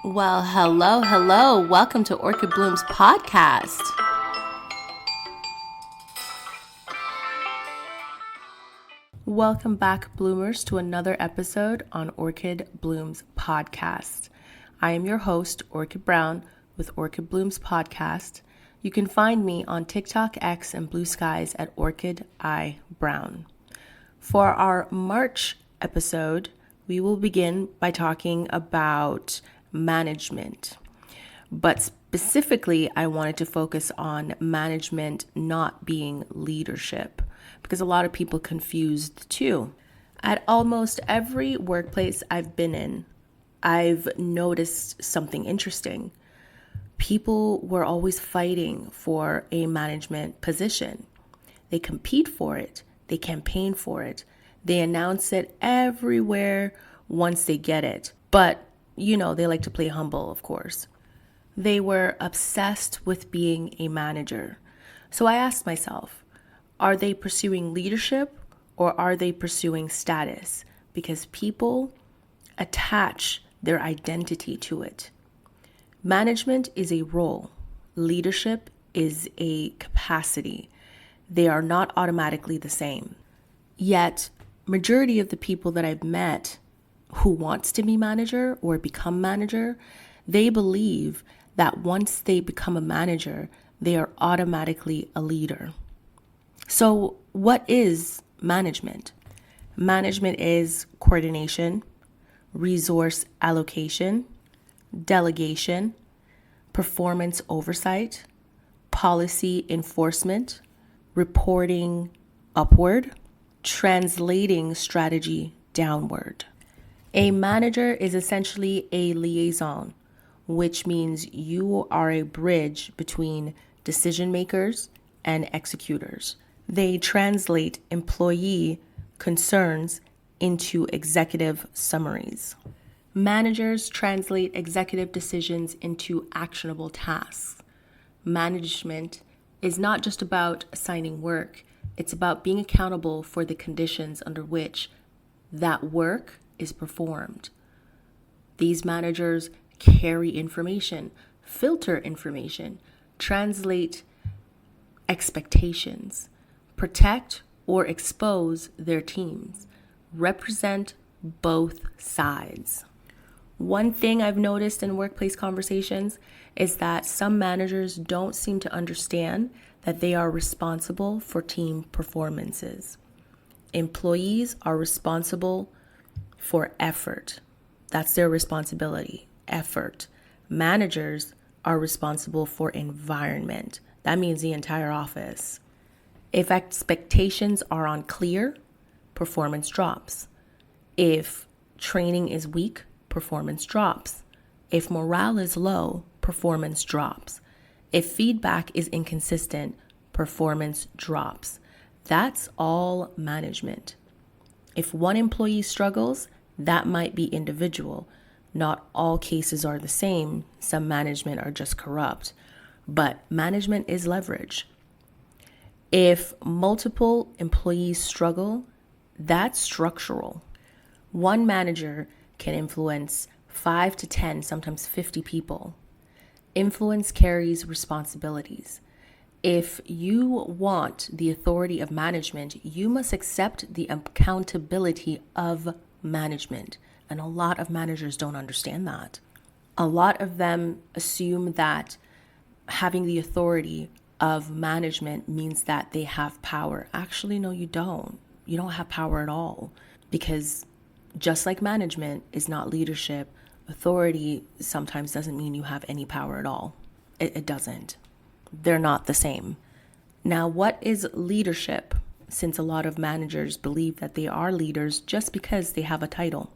Well, hello. Welcome to Orchid Bloom's podcast. Welcome back, bloomers, to another episode on Orchid Bloom's podcast. I am your host, Orchid Brown, with Orchid Bloom's podcast. You can find me on TikTok, X, and Blue Skies at Orchid I Brown. For our March episode, we will begin by talking about management. But specifically, I wanted to focus on management not being leadership, because a lot of people confuse the two. At almost every workplace I've been in, I've noticed something interesting. People were always fighting for a management position. They compete for it. They campaign for it. They announce it everywhere once they get it. But, they like to play humble, of course. They were obsessed with being a manager. So I asked myself, are they pursuing leadership or are they pursuing status? Because people attach their identity to it. Management is a role. Leadership is a capacity. They are not automatically the same. Yet, majority of the people that I've met who wants to be manager or become manager, they believe that once they become a manager, they are automatically a leader. So what is management? Management is coordination, resource allocation, delegation, performance oversight, policy enforcement, reporting upward, translating strategy downward. A manager is essentially a liaison, which means you are a bridge between decision makers and executors. They translate employee concerns into executive summaries. Managers translate executive decisions into actionable tasks. Management is not just about assigning work, it's about being accountable for the conditions under which that work is performed. These managers carry information, filter information, translate expectations, protect or expose their teams, represent both sides. One thing I've noticed in workplace conversations is that some managers don't seem to understand that they are responsible for team performances. Employees are responsible for effort. That's their responsibility, effort. Managers are responsible for environment. That means the entire office. If expectations are unclear, performance drops. If training is weak, performance drops. If morale is low, performance drops. If feedback is inconsistent, performance drops. That's all management. If one employee struggles, that might be individual. Not all cases are the same. Some management are just corrupt. But management is leverage. If multiple employees struggle, that's structural. One manager can influence 5 to 10, sometimes 50 people. Influence carries responsibilities. If you want the authority of management, you must accept the accountability of management. And a lot of managers don't understand that. A lot of them assume that having the authority of management means that they have power. Actually, no, you don't. You don't have power at all. Because just like management is not leadership, authority sometimes doesn't mean you have any power at all. It doesn't. They're not the same. Now, what is leadership? Since a lot of managers believe that they are leaders just because they have a title.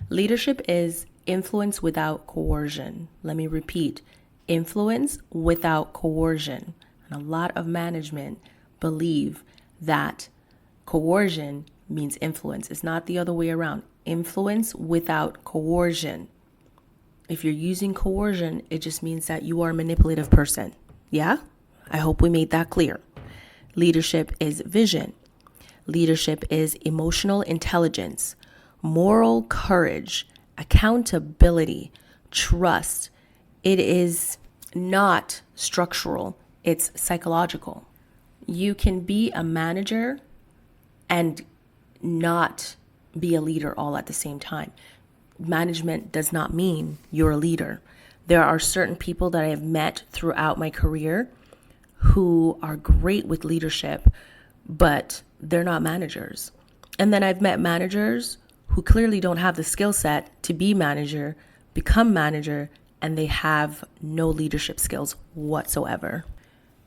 Leadership is influence without coercion. Let me repeat, influence without coercion. And a lot of management believe that coercion means influence. It's not the other way around. Influence without coercion. If you're using coercion, it just means that you are a manipulative person. Yeah? I hope we made that clear. Leadership is vision. Leadership is emotional intelligence, moral courage, accountability, trust. It is not structural, it's psychological. You can be a manager and not be a leader all at the same time. Management does not mean you're a leader. There are certain people that I have met throughout my career who are great with leadership, but they're not managers. And then I've met managers who clearly don't have the skill set to be manager, become manager, and they have no leadership skills whatsoever.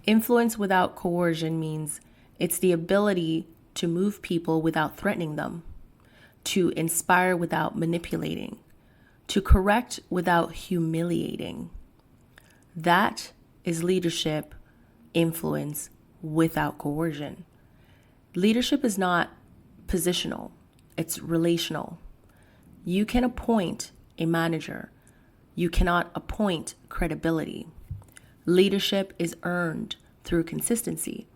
Influence without coercion means it's the ability to move people without threatening them, to inspire without manipulating, to correct without humiliating. That is leadership, influence without coercion. Leadership is not positional, it's relational. You can appoint a manager. You cannot appoint credibility. Leadership is earned through consistency.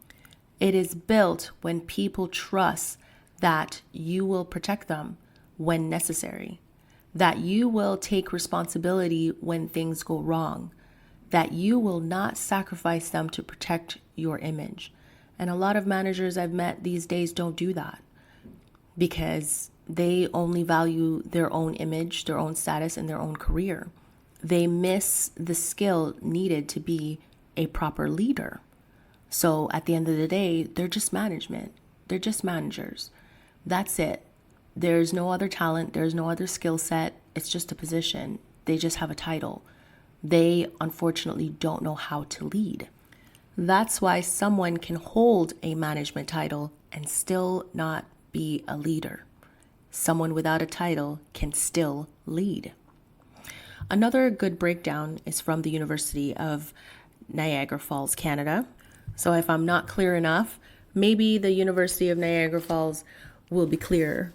It is built when people trust that you will protect them when necessary, that you will take responsibility when things go wrong, that you will not sacrifice them to protect your image. And a lot of managers I've met these days don't do that because they only value their own image, their own status, and their own career. They miss the skill needed to be a proper leader. So at the end of the day, they're just management. They're just managers. That's it. There's no other talent. There's no other skill set. It's just a position. They just have a title. They unfortunately don't know how to lead. That's why someone can hold a management title and still not be a leader. Someone without a title can still lead. Another good breakdown is from the University of Niagara Falls, Canada. So if I'm not clear enough, maybe the University of Niagara Falls will be clearer.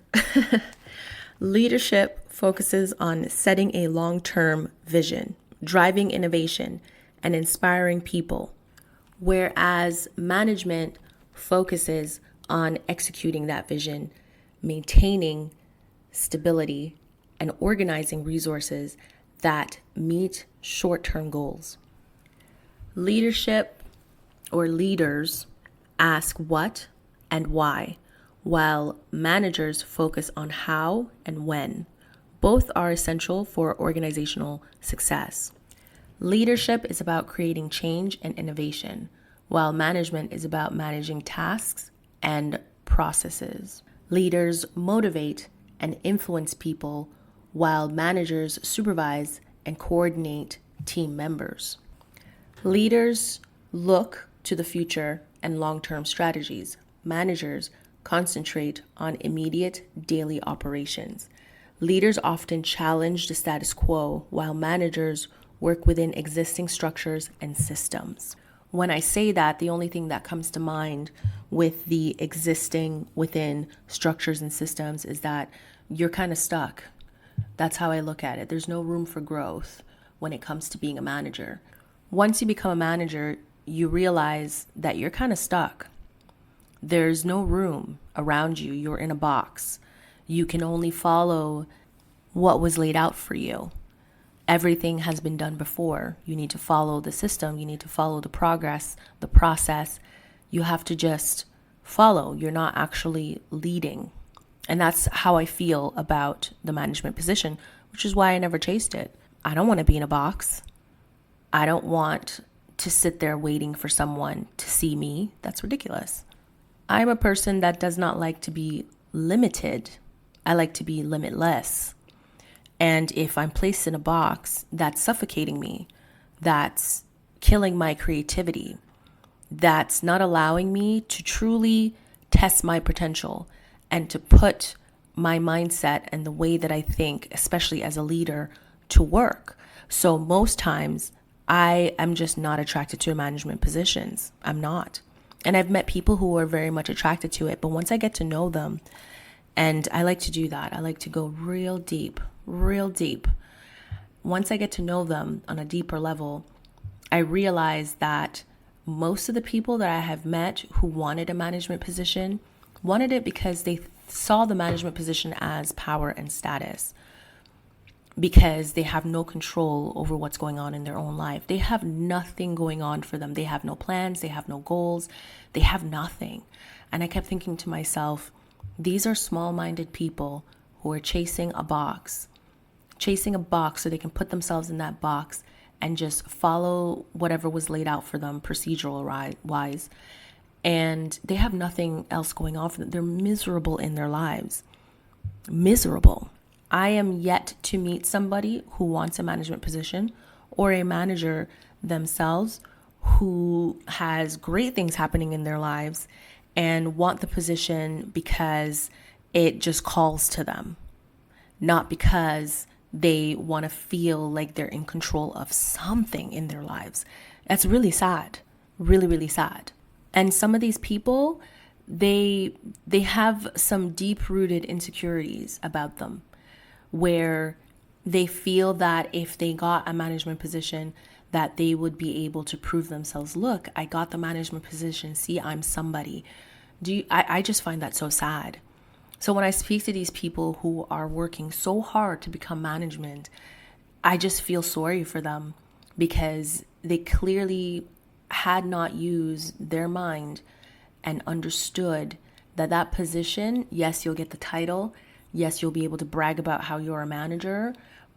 Leadership focuses on setting a long-term vision, driving innovation, and inspiring people, whereas management focuses on executing that vision, maintaining stability, and organizing resources that meet short-term goals. Leadership or leaders ask what and why, while managers focus on how and when. Both are essential for organizational success. Leadership is about creating change and innovation, while management is about managing tasks and processes. Leaders motivate and influence people, while managers supervise and coordinate team members. Leaders look to the future and long-term strategies. Managers concentrate on immediate daily operations. Leaders often challenge the status quo, while managers work within existing structures and systems. When I say that, the only thing that comes to mind with the existing within structures and systems is that you're kind of stuck. That's how I look at it. There's no room for growth when it comes to being a manager. Once you become a manager, you realize that you're kind of stuck. There's no room around you. You're in a box. You can only follow what was laid out for you. Everything has been done before. You need to follow the system. You need to follow the progress, the process. You have to just follow. You're not actually leading. And that's how I feel about the management position, which is why I never chased it. I don't want to be in a box. I don't want to sit there waiting for someone to see me. That's ridiculous. I'm a person that does not like to be limited. I like to be limitless. And if I'm placed in a box, that's suffocating me. That's killing my creativity. That's not allowing me to truly test my potential and to put my mindset and the way that I think, especially as a leader, to work. So most times I am just not attracted to management positions. I'm not. And I've met people who are very much attracted to it. But once I get to know them, and I like to do that, I like to go real deep. Once I get to know them on a deeper level, I realize that most of the people that I have met who wanted a management position wanted it because they saw the management position as power and status. because they have no control over what's going on in their own life. They have nothing going on for them. They have no plans, they have no goals, they have nothing. And I kept thinking to myself, these are small-minded people who are chasing a box so they can put themselves in that box and just follow whatever was laid out for them procedural wise. And they have nothing else going on for them. They're miserable in their lives. Miserable. I am yet to meet somebody who wants a management position or a manager themselves who has great things happening in their lives and want the position because it just calls to them, not because they want to feel like they're in control of something in their lives. That's really sad, really, really sad. And some of these people, they have some deep-rooted insecurities about them, where they feel that if they got a management position, that they would be able to prove themselves. Look, I got the management position. See, I'm somebody. I just find that so sad. So when I speak to these people who are working so hard to become management, I just feel sorry for them because they clearly had not used their mind and understood that position, yes, you'll get the title. Yes, you'll be able to brag about how you're a manager,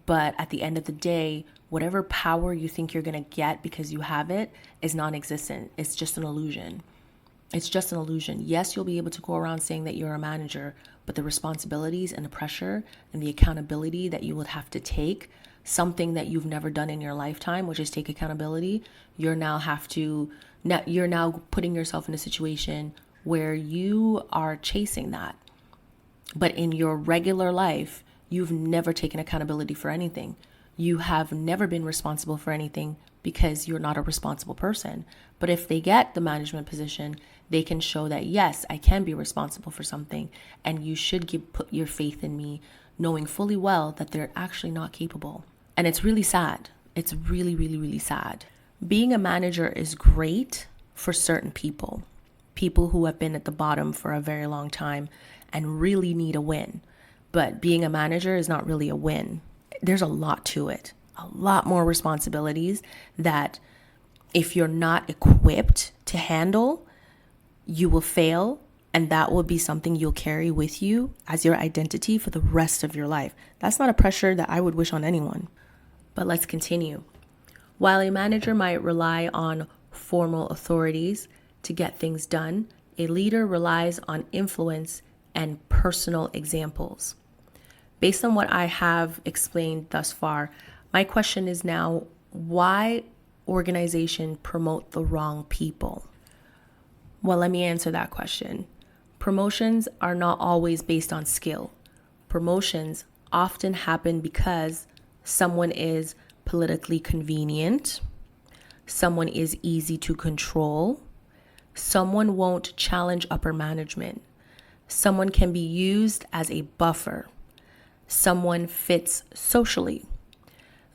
but at the end of the day, whatever power you think you're going to get because you have it is non-existent. It's just an illusion. It's just an illusion. Yes, you'll be able to go around saying that you're a manager, but the responsibilities and the pressure and the accountability that you would have to take, something that you've never done in your lifetime, which is take accountability, you're now putting yourself in a situation where you are chasing that. But in your regular life, you've never taken accountability for anything. You have never been responsible for anything because you're not a responsible person. But if they get the management position, they can show that, yes, I can be responsible for something, and you should put your faith in me, knowing fully well that they're actually not capable. And it's really sad. It's really, really, really sad. Being a manager is great for certain people who have been at the bottom for a very long time and really need a win. But being a manager is not really a win. There's a lot to it, a lot more responsibilities that if you're not equipped to handle, you will fail, and that will be something you'll carry with you as your identity for the rest of your life. That's not a pressure that I would wish on anyone. But let's continue. While a manager might rely on formal authorities to get things done, a leader relies on influence and personal examples. Based on what I have explained thus far, my question is now, why organization promote the wrong people? Well, let me answer that question. Promotions are not always based on skill. Promotions often happen because someone is politically convenient, someone is easy to control, someone won't challenge upper management, someone can be used as a buffer, someone fits socially.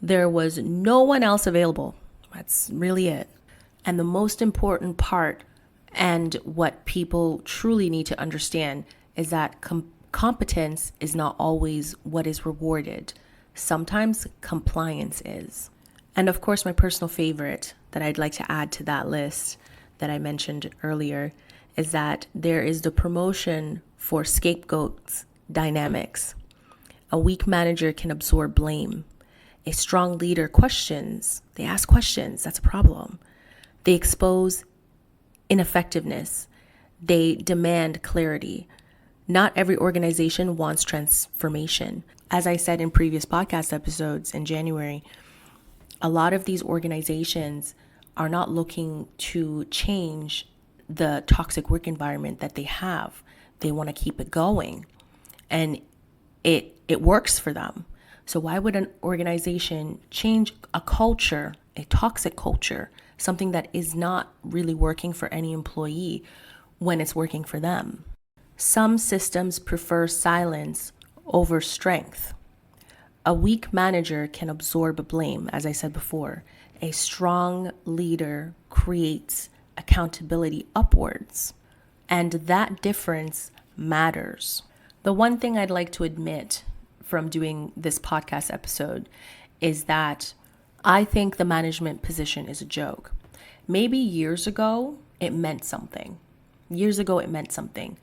There was no one else available. That's really it. And the most important part, and what people truly need to understand, is that competence is not always what is rewarded. Sometimes compliance is. And of course, my personal favorite that I'd like to add to that list that I mentioned earlier is that there is the promotion for scapegoats dynamics. A weak manager can absorb blame. A strong leader questions. They ask questions. That's a problem. They expose ineffectiveness. They demand clarity. Not every organization wants transformation. As I said in previous podcast episodes in January, a lot of these organizations are not looking to change the toxic work environment that they have. They want to keep it going. And it works for them. So why would an organization change a culture, a toxic culture, something that is not really working for any employee when it's working for them? Some systems prefer silence over strength. A weak manager can absorb blame, as I said before. A strong leader creates accountability upwards, and that difference matters. The one thing I'd like to admit from doing this podcast episode is that I think the management position is a joke. Maybe years ago, it meant something. Years ago, it meant something.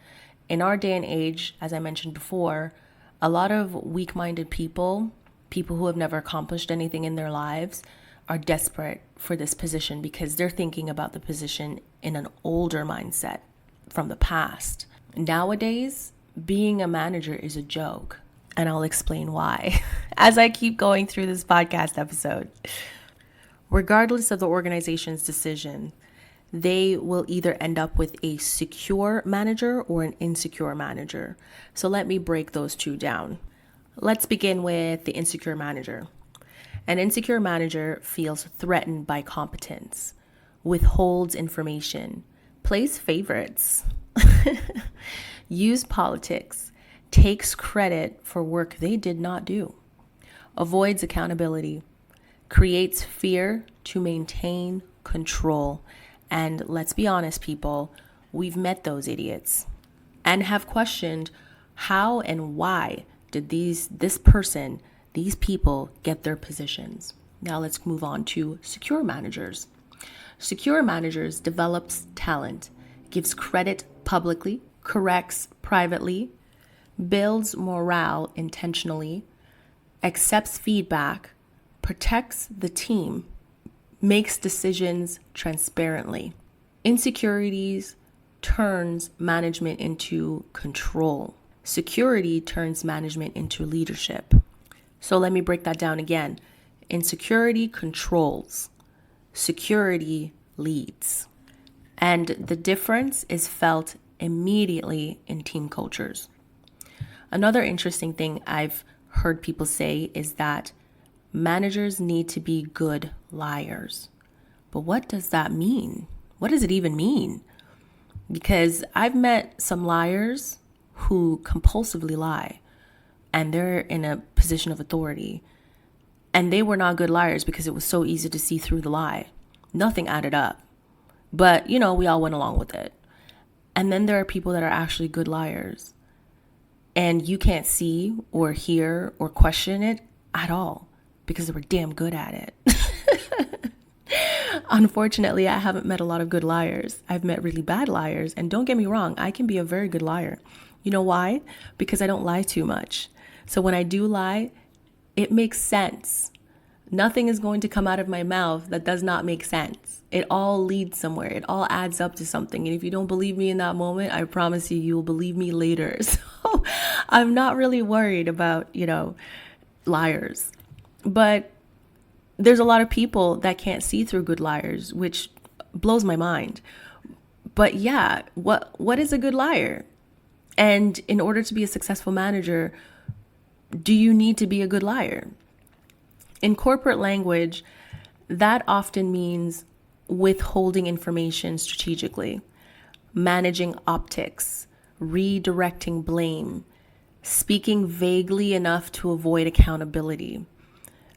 In our day and age, as I mentioned before, a lot of weak-minded people who have never accomplished anything in their lives, are desperate for this position because they're thinking about the position in an older mindset from the past. Nowadays, being a manager is a joke, and I'll explain why as I keep going through this podcast episode. Regardless of the organization's decision, they will either end up with a secure manager or an insecure manager. So let me break those two down. Let's begin with the insecure manager. An insecure manager feels threatened by competence, withholds information, plays favorites, use politics, takes credit for work they did not do, avoids accountability, creates fear to maintain control. And let's be honest, people, we've met those idiots and have questioned how and why did these people get their positions. Now let's move on to secure managers. Secure managers develops talent, gives credit publicly, corrects privately, builds morale intentionally, accepts feedback, protects the team, makes decisions transparently. Insecurities turns management into control. Security turns management into leadership. So let me break that down again. Insecurity controls. Security leads. And the difference is felt immediately in team cultures. Another interesting thing I've heard people say is that managers need to be good liars. But what does that mean? What does it even mean? Because I've met some liars who compulsively lie, and they're in a position of authority. And they were not good liars because it was so easy to see through the lie. Nothing added up. But, we all went along with it. And then there are people that are actually good liars. And you can't see or hear or question it at all because they were damn good at it. Unfortunately, I haven't met a lot of good liars. I've met really bad liars. And don't get me wrong, I can be a very good liar. You know why? Because I don't lie too much. So when I do lie, it makes sense. Nothing is going to come out of my mouth that does not make sense. It all leads somewhere. It all adds up to something. And if you don't believe me in that moment, I promise you will believe me later. So I'm not really worried about, liars. But there's a lot of people that can't see through good liars, which blows my mind. But yeah, what is a good liar? And in order to be a successful manager, do you need to be a good liar? In corporate language, that often means withholding information strategically, managing optics, redirecting blame, speaking vaguely enough to avoid accountability.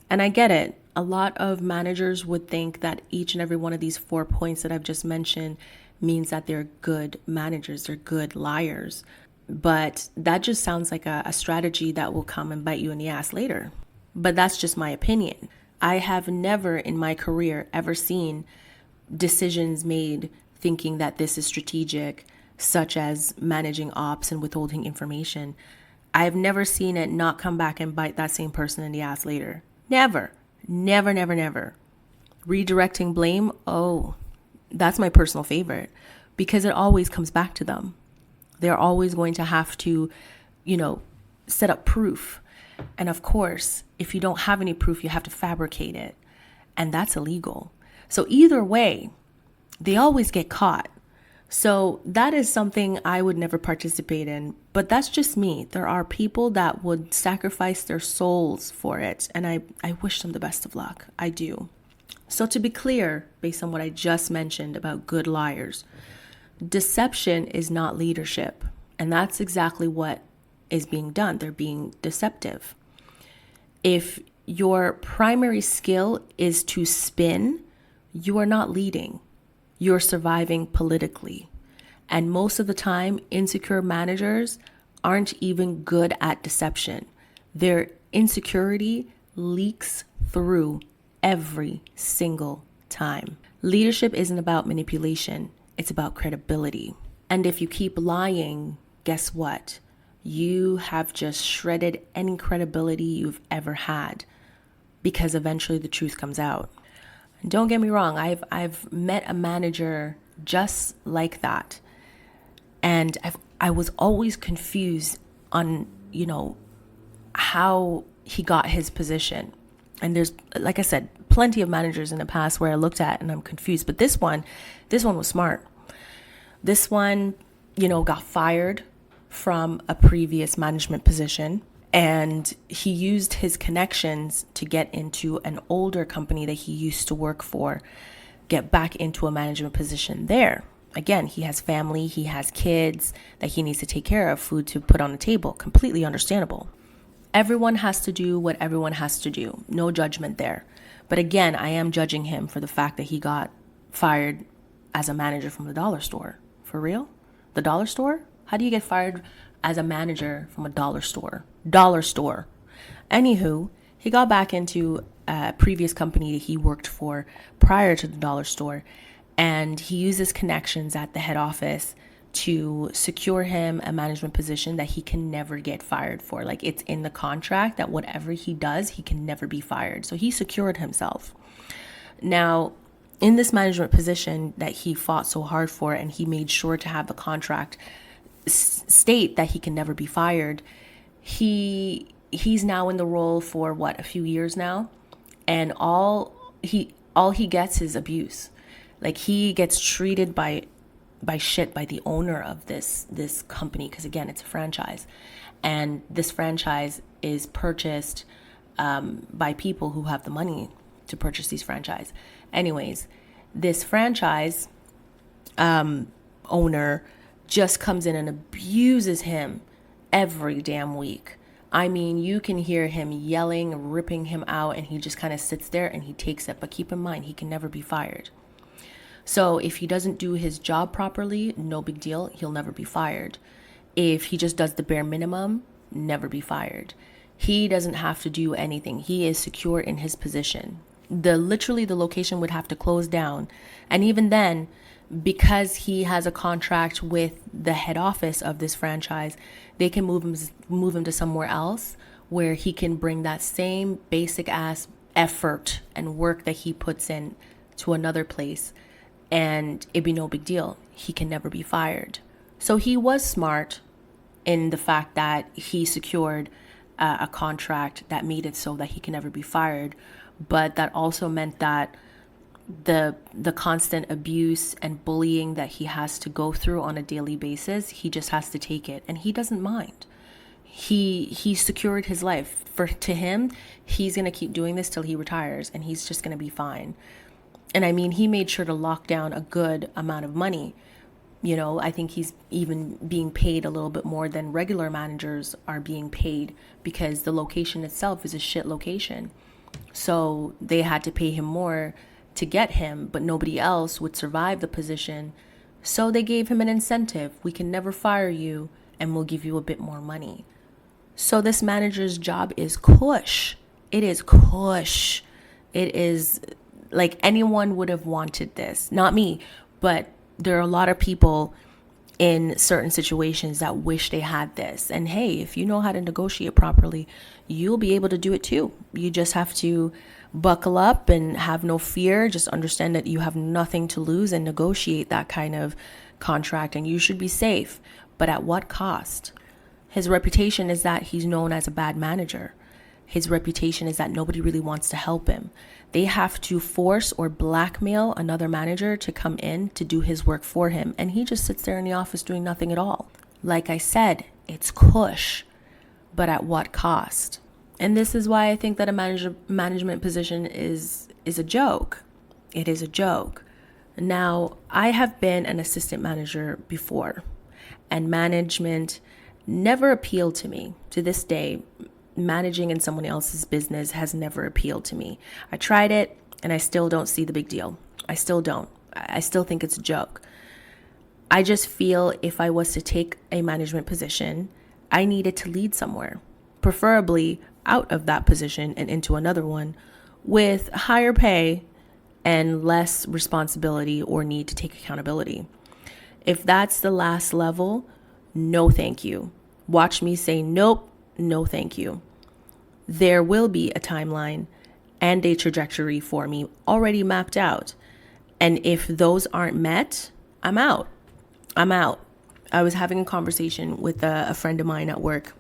And I get it. A lot of managers would think that each and every one of these 4 points that I've just mentioned means that they're good managers, they're good liars. But that just sounds like a strategy that will come and bite you in the ass later. But that's just my opinion. I have never in my career ever seen decisions made thinking that this is strategic, such as managing ops and withholding information. I've never seen it not come back and bite that same person in the ass later. Never. Never, never, never. Redirecting blame, oh, that's my personal favorite because it always comes back to them. They're always going to have to, set up proof. And of course, if you don't have any proof, you have to fabricate it. And that's illegal. So either way, they always get caught. So that is something I would never participate in. But that's just me. There are people that would sacrifice their souls for it. And I wish them the best of luck. I do. So to be clear, based on what I just mentioned about good liars, deception is not leadership. And that's exactly what is being done. They're being deceptive. If your primary skill is to spin, you are not leading. You're surviving politically. And most of the time, insecure managers aren't even good at deception. Their insecurity leaks through every single time. Leadership isn't about manipulation, it's about credibility. And if you keep lying, guess what? You have just shredded any credibility you've ever had, because eventually the truth comes out. And don't get me wrong, I've met a manager just like that. And I was always confused on, how he got his position. And there's, like I said, plenty of managers in the past where I looked at and I'm confused. But this one was smart. This one, got fired from a previous management position, and he used his connections to get into an older company that he used to work for, get back into a management position there. Again, he has family, he has kids that he needs to take care of, food to put on the table. Completely understandable. Everyone has to do what everyone has to do. No judgment there. But again, I am judging him for the fact that he got fired as a manager from the dollar store. For real? The dollar store? How do you get fired as a manager from a dollar store? Dollar store. Anywho, he got back into a previous company that he worked for prior to the dollar store, and he used his connections at the head office to secure him a management position that he can never get fired for. Like, it's in the contract that whatever he does, he can never be fired. So he secured himself. Now, in this management position that he fought so hard for, and he made sure to have the contract state that he can never be fired, he's now in the role for a few years now, and all he gets is abuse. Like, he gets treated by the owner of this company, because again, it's a franchise, and this franchise is purchased by people who have the money to purchase these franchise. Anyways, this franchise owner just comes in and abuses him every damn week. I mean, you can hear him yelling, ripping him out, and he just kind of sits there and he takes it. But keep in mind, he can never be fired. So if he doesn't do his job properly, no big deal. He'll never be fired. If he just does the bare minimum, never be fired. He doesn't have to do anything. He is secure in his position. Literally the location would have to close down. And even then, because he has a contract with the head office of this franchise, they can move him to somewhere else where he can bring that same basic ass effort and work that he puts in to another place, and it'd be no big deal. He can never be fired. So he was smart in the fact that he secured a contract that made it so that he can never be fired. But that also meant that the constant abuse and bullying that he has to go through on a daily basis, he just has to take it, and he doesn't mind. He secured his life. To him, he's going to keep doing this till he retires, and he's just going to be fine. And I mean, he made sure to lock down a good amount of money. I think he's even being paid a little bit more than regular managers are being paid, because the location itself is a shit location. So they had to pay him more to get him, but nobody else would survive the position. So they gave him an incentive. We can never fire you, and we'll give you a bit more money. So this manager's job is cush. It is cush. It is like, anyone would have wanted this. Not me, but there are a lot of people in certain situations that wish they had this. And hey, if you know how to negotiate properly, you'll be able to do it too. You just have to buckle up and have no fear. Just understand that you have nothing to lose and negotiate that kind of contract, and you should be safe. But at what cost? His reputation is that he's known as a bad manager. His reputation is that nobody really wants to help him. They have to force or blackmail another manager to come in to do his work for him, and he just sits there in the office doing nothing at all. Like I said, it's cush, but at what cost? And this is why I think that a management position is a joke. It is a joke. Now, I have been an assistant manager before, and management never appealed to me. To this day, managing in someone else's business has never appealed to me. I tried it, and I still don't see the big deal. I still don't. I still think it's a joke. I just feel if I was to take a management position, I needed to lead somewhere. preferably out of that position and into another one with higher pay and less responsibility or need to take accountability. If that's the last level, no thank you. Watch me say nope, no thank you. There will be a timeline and a trajectory for me already mapped out. And if those aren't met, I'm out. I was having a conversation with a friend of mine at work,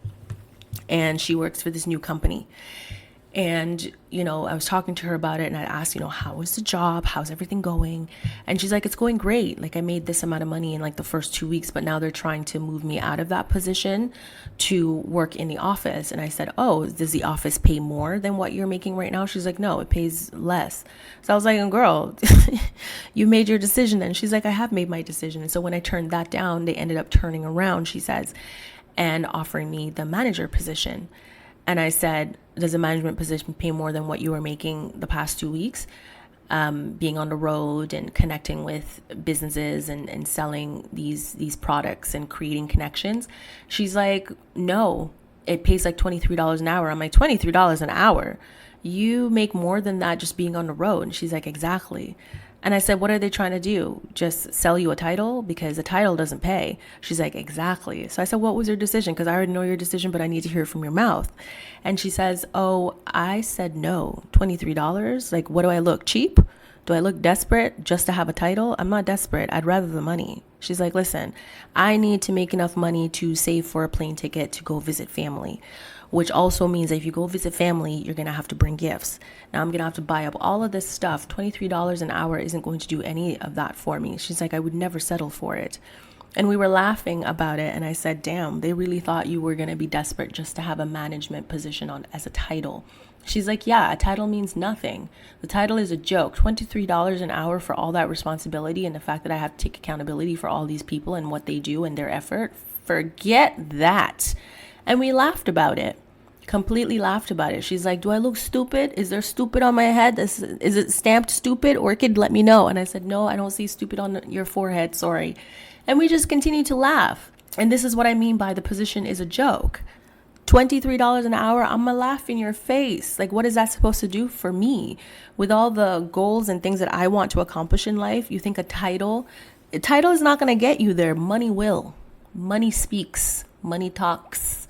and she works for this new company. And, I was talking to her about it, and I asked, how is the job? How's everything going? And she's like, it's going great. Like, I made this amount of money in like the first 2 weeks, but now they're trying to move me out of that position to work in the office. And I said, oh, does the office pay more than what you're making right now? She's like, no, it pays less. So I was like, girl, you made your decision. And she's like, I have made my decision. And so when I turned that down, they ended up turning around, she says, and offering me the manager position. And I said, does a management position pay more than what you were making the past 2 weeks? Being on the road and connecting with businesses and selling these products and creating connections. She's like, no, it pays like $23 an hour. I'm like, $23 an hour? You make more than that just being on the road. And she's like, exactly. And I said, what are they trying to do? Just sell you a title? Because a title doesn't pay. She's like, exactly. So I said, what was your decision? Because I already know your decision, but I need to hear it from your mouth. And she says, oh, I said no. $23? Like, what do I look, cheap? Do I look desperate just to have a title? I'm not desperate. I'd rather the money. She's like, listen, I need to make enough money to save for a plane ticket to go visit family, which also means that if you go visit family, you're going to have to bring gifts. Now I'm going to have to buy up all of this stuff. $23 an hour isn't going to do any of that for me. She's like, I would never settle for it. And we were laughing about it. And I said, damn, they really thought you were going to be desperate just to have a management position on as a title. She's like, yeah, a title means nothing. The title is a joke. $23 an hour for all that responsibility and the fact that I have to take accountability for all these people and what they do and their effort. Forget that. And we laughed about it. Completely laughed about it. She's like, do I look stupid? Is there stupid on my head? Is it stamped stupid? Orchid, let me know. And I said, no, I don't see stupid on your forehead. Sorry. And we just continued to laugh. And this is what I mean by the position is a joke. $23 an hour, I'm gonna laugh in your face. Like, what is that supposed to do for me? With all the goals and things that I want to accomplish in life, you think a title is not gonna get you there. Money will. Money speaks. Money talks.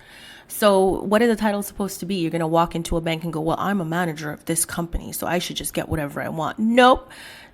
So what is the title supposed to be? You're going to walk into a bank and go, well, I'm a manager of this company, so I should just get whatever I want. Nope.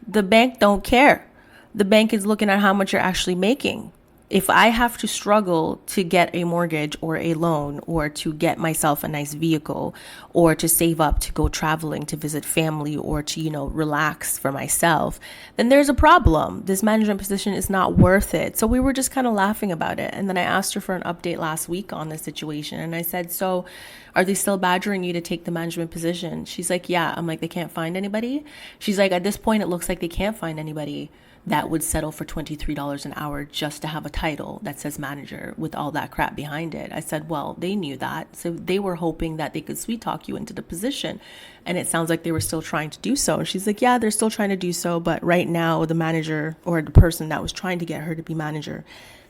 The bank don't care. The bank is looking at how much you're actually making. If I have to struggle to get a mortgage or a loan or to get myself a nice vehicle or to save up to go traveling to visit family or to, relax for myself, then there's a problem. This management position is not worth it. So we were just kind of laughing about it. And then I asked her for an update last week on the situation. And I said, so are they still badgering you to take the management position? She's like, yeah. I'm like, they can't find anybody? She's like, at this point, it looks like they can't find anybody that would settle for $23 an hour just to have a title that says manager with all that crap behind it. I said, well, they knew that. So they were hoping that they could sweet talk you into the position. And it sounds like they were still trying to do so. And she's like, yeah, they're still trying to do so. But right now, the manager or the person that was trying to get her to be manager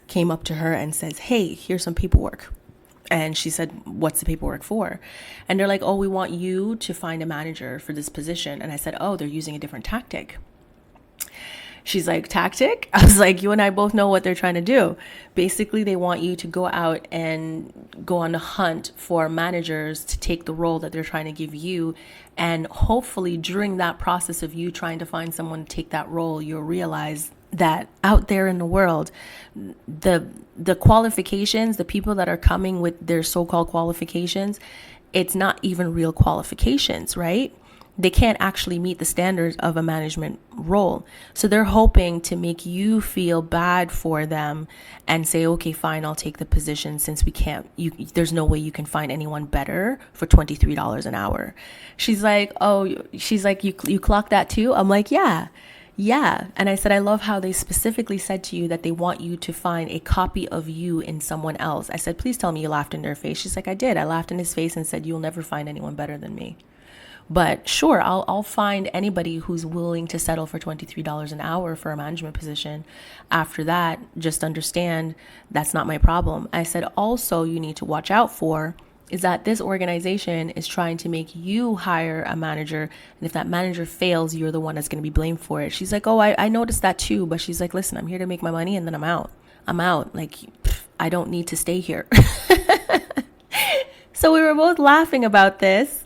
came up to her and says, hey, here's some paperwork. And she said, what's the paperwork for? And they're like, oh, we want you to find a manager for this position. And I said, oh, they're using a different tactic. She's like, tactic? I was like, you and I both know what they're trying to do. Basically, they want you to go out and go on the hunt for managers to take the role that they're trying to give you. And hopefully during that process of you trying to find someone to take that role, you'll realize that out there in the world, the qualifications, the people that are coming with their so-called qualifications, it's not even real qualifications, right? They can't actually meet the standards of a management role. So they're hoping to make you feel bad for them and say, okay, fine, I'll take the position since we can't, there's no way you can find anyone better for $23 an hour. She's like, you clock that too? I'm like, yeah. And I said, I love how they specifically said to you that they want you to find a copy of you in someone else. I said, please tell me you laughed in their face. She's like, I did. I laughed in his face and said, you'll never find anyone better than me. But sure, I'll find anybody who's willing to settle for $23 an hour for a management position. After that, just understand that's not my problem. I said, also, you need to watch out for is that this organization is trying to make you hire a manager. And if that manager fails, you're the one that's going to be blamed for it. She's like, oh, I noticed that too. But she's like, listen, I'm here to make my money and then I'm out. Like, I don't need to stay here. So we were both laughing about this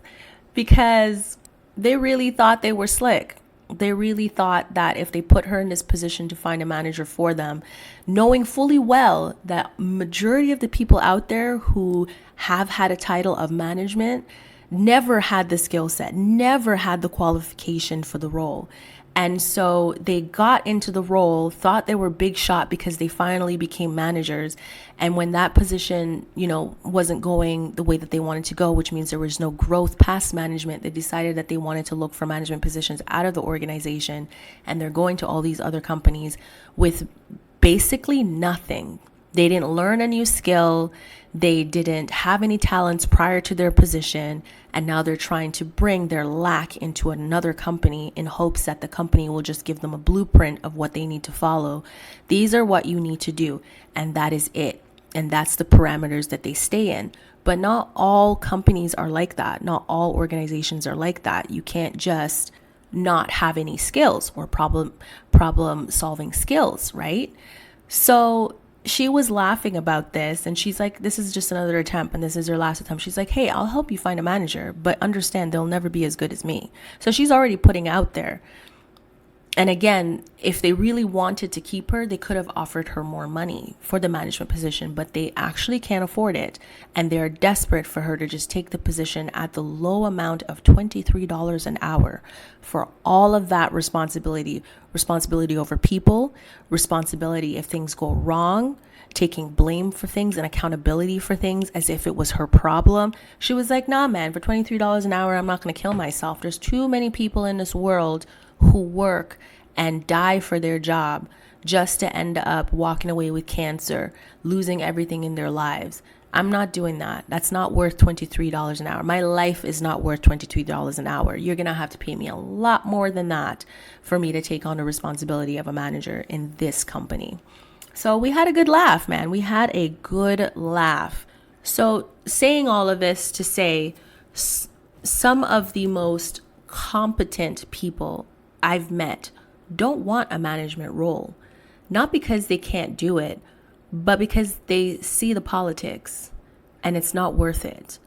because they really thought they were slick. They really thought that if they put her in this position to find a manager for them, knowing fully well that majority of the people out there who have had a title of management never had the skill set, never had the qualification for the role. And so they got into the role, thought they were big shot because they finally became managers. And when that position, wasn't going the way that they wanted to go, which means there was no growth past management, they decided that they wanted to look for management positions out of the organization. And they're going to all these other companies with basically nothing. They didn't learn a new skill. They didn't have any talents prior to their position. And now they're trying to bring their lack into another company in hopes that the company will just give them a blueprint of what they need to follow. These are what you need to do. And that is it. And that's the parameters that they stay in. But not all companies are like that. Not all organizations are like that. You can't just not have any skills or problem solving skills, right? So she was laughing about this and she's like, this is just another attempt and this is her last attempt. She's like, hey, I'll help you find a manager, but understand they'll never be as good as me. So she's already putting out there. And again, if they really wanted to keep her, they could have offered her more money for the management position, but they actually can't afford it. And they're desperate for her to just take the position at the low amount of $23 an hour for all of that responsibility over people, responsibility if things go wrong, taking blame for things and accountability for things as if it was her problem. She was like, nah, man, for $23 an hour, I'm not going to kill myself. There's too many people in this world who work and die for their job just to end up walking away with cancer, losing everything in their lives. I'm not doing that. That's not worth $23 an hour. My life is not worth $23 an hour. You're going to have to pay me a lot more than that for me to take on the responsibility of a manager in this company. So we had a good laugh, man. We had a good laugh. So saying all of this to say some of the most competent people I've met don't want a management role, not because they can't do it, but because they see the politics and it's not worth it.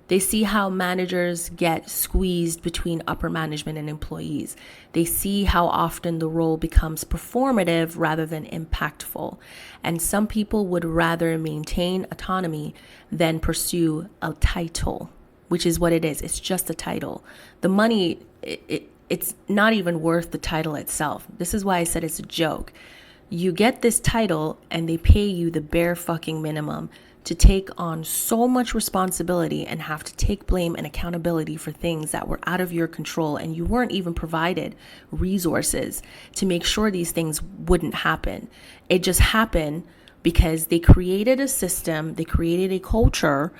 They see how managers get squeezed between upper management and employees. They see how often the role becomes performative rather than impactful. And some people would rather maintain autonomy than pursue a title, which is what it is. It's just a title. The money, it's not even worth the title itself. This is why I said it's a joke. You get this title and they pay you the bare fucking minimum to take on so much responsibility and have to take blame and accountability for things that were out of your control, and you weren't even provided resources to make sure these things wouldn't happen. It just happened because they created a system, they created a culture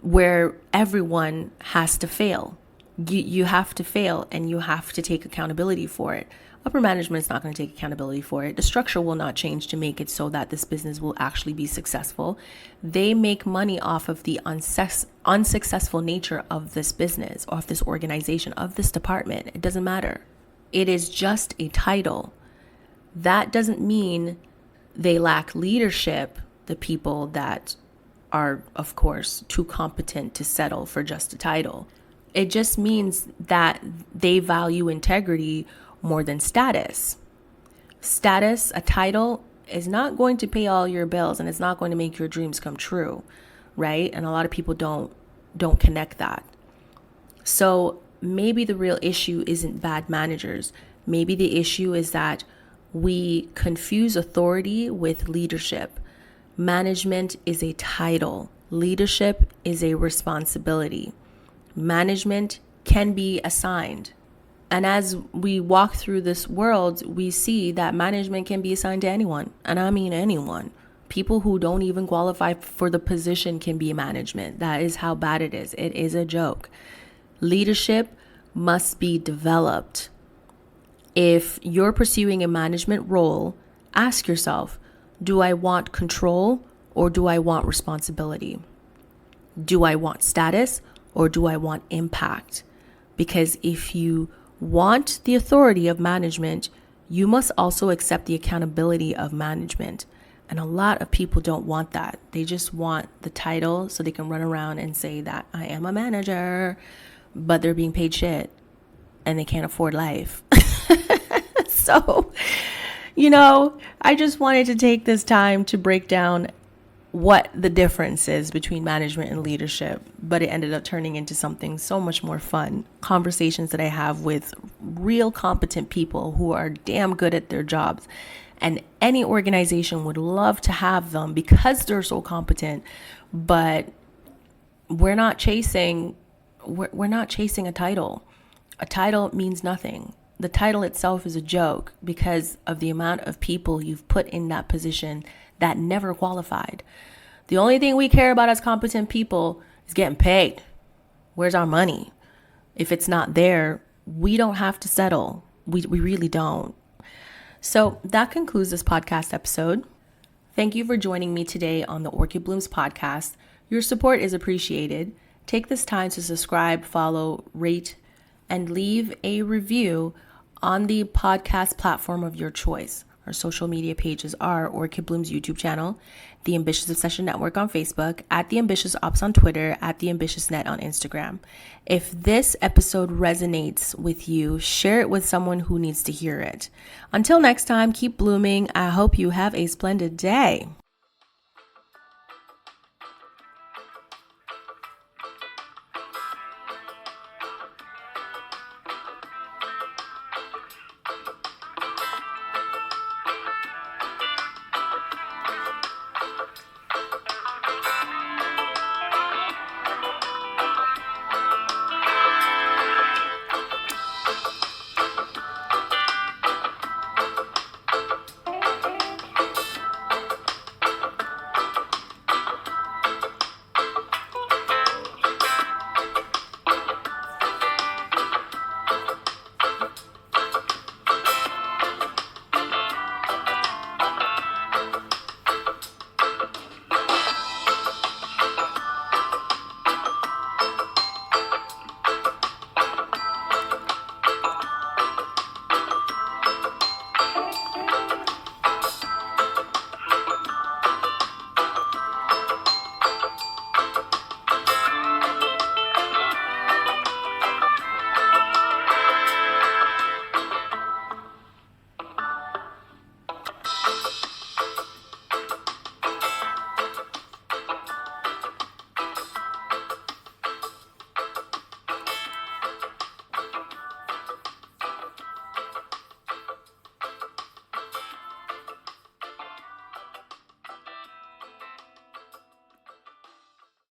where everyone has to fail. You have to fail and you have to take accountability for it. Upper management is not going to take accountability for it. The structure will not change to make it so that this business will actually be successful. They make money off of the unsuccessful nature of this business, of this organization, of this department. It doesn't matter. It is just a title. That doesn't mean they lack leadership, the people that are, of course, too competent to settle for just a title. It just means that they value integrity more than status. Status, a title, is not going to pay all your bills and it's not going to make your dreams come true, right? And a lot of people don't connect that. So maybe the real issue isn't bad managers. Maybe the issue is that we confuse authority with leadership. Management is a title. Leadership is a responsibility. Management can be assigned. And as we walk through this world, we see that management can be assigned to anyone. And I mean anyone. People who don't even qualify for the position can be management. That is how bad it is. It is a joke. Leadership must be developed. If you're pursuing a management role, ask yourself, do I want control or do I want responsibility? Do I want status or do I want impact? Because if you want the authority of management, you must also accept the accountability of management. And a lot of people don't want that. They just want the title so they can run around and say that I am a manager, but they're being paid shit and they can't afford life. So, I just wanted to take this time to break down what the difference is between management and leadership, but it ended up turning into something so much more fun. Conversations that I have with real competent people who are damn good at their jobs. And any organization would love to have them because they're so competent, but we're not chasing a title. A title means nothing. The title itself is a joke because of the amount of people you've put in that position that never qualified. The only thing we care about as competent people is getting paid. Where's our money? If it's not there, we don't have to settle. We really don't. So that concludes this podcast episode. Thank you for joining me today on the Orchid Blooms podcast. Your support is appreciated. Take this time to subscribe, follow, rate, and leave a review on the podcast platform of your choice. Our social media pages are Orchid Blooms YouTube channel, The Ambitious Obsession Network on Facebook, at The Ambitious Ops on Twitter, at The Ambitious Net on Instagram. If this episode resonates with you, share it with someone who needs to hear it. Until next time, keep blooming. I hope you have a splendid day.